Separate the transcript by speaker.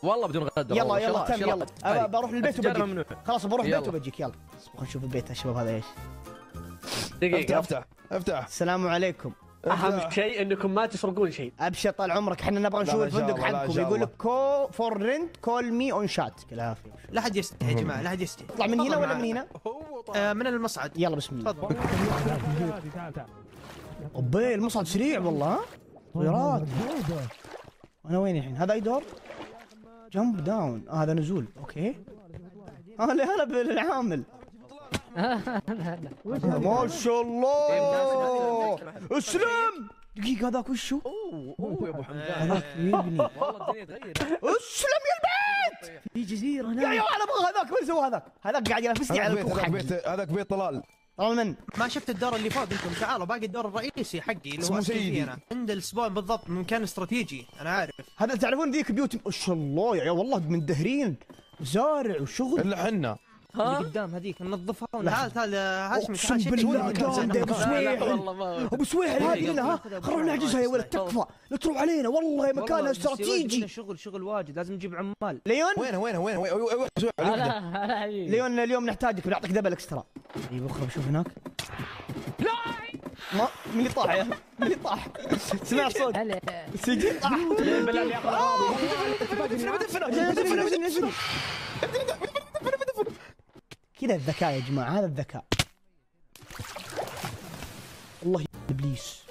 Speaker 1: والله بدون غدر.
Speaker 2: يلا يلا تم يلا بروح للبيت
Speaker 1: التجارة
Speaker 2: وبجيك.
Speaker 1: ممنوع.
Speaker 2: خلاص بروح البيت
Speaker 1: يلا.
Speaker 2: وبجيك يلا. خلينا نشوف البيت يا شباب هذا ايش.
Speaker 1: دقيقة.
Speaker 3: افتح.
Speaker 2: السلام عليكم.
Speaker 4: اهم شيء انكم ما تسرقون شيء.
Speaker 2: ابشر طال عمرك احنا نبغى نشوف
Speaker 3: لا، إن شاء
Speaker 2: الفندق
Speaker 3: الله، لا، إن
Speaker 2: حقكم.
Speaker 3: شاء
Speaker 2: يقول
Speaker 3: الله.
Speaker 2: لك كو فور رنت كول مي اون شات. العافيه.
Speaker 5: لا حد يستحي يا جماعه، لا حد يستحي.
Speaker 2: اطلع من هنا
Speaker 5: تفضل
Speaker 2: ولا
Speaker 5: معنا.
Speaker 2: من هنا؟
Speaker 5: من المصعد.
Speaker 2: يلا بسم الله.
Speaker 5: تفضل.
Speaker 2: اوبي المصعد سريع والله. ها طيارات. انا وين الحين؟ هذا اي دور؟ جمب داون. هذا نزول. اوكي. هلا بالعامل. ما شاء الله. اسلم. دقيقة هذاك وشو؟
Speaker 1: اوه يا ابو حمدان.
Speaker 2: هذاك يبني.
Speaker 1: والله الدنيا تغير.
Speaker 2: اسلم يا البيت.
Speaker 5: في جزيره
Speaker 2: يا
Speaker 5: هناك.
Speaker 2: انا ابغى هذاك. وين سوى هذاك؟ هذاك قاعد ينافسني على الكوخ حقي.
Speaker 3: هذاك بيت طلال.
Speaker 2: طلال من؟
Speaker 5: ما شفت الدور اللي فوق انتم؟ تعالوا باقي الدور الرئيسي حقي اللي هو
Speaker 3: اسمه
Speaker 5: أسكن فيه
Speaker 3: سيدي.
Speaker 5: انا. عند السبون بالضبط، مكان استراتيجي انا عارف.
Speaker 2: هذا تعرفون ذيك بيوت ما شاء الله يا والله مندهرين. زارع وشغل.
Speaker 3: الا حنا.
Speaker 5: اللي قدام هذيك ننظفها. تعال هاشم
Speaker 2: اقسم بالله قام ابو سويحل.
Speaker 1: والله ما
Speaker 2: ابو سويحل هذه هنا. ها خلونا نحجزها يا ولد. تكفى لا تروح علينا والله مكانها استراتيجي.
Speaker 5: شغل واجد، لازم نجيب عمال.
Speaker 2: ليون
Speaker 1: هلا حبيبي.
Speaker 2: ليون اليوم نحتاجك بنعطيك دبل اكسترا. طيب اخرى بشوف هناك. لا ما من اللي طاح يا من اللي طاح؟ سمع صوت سيدي طاح. كذا الذكاء يا جماعه، هذا الذكاء. والله ابليس.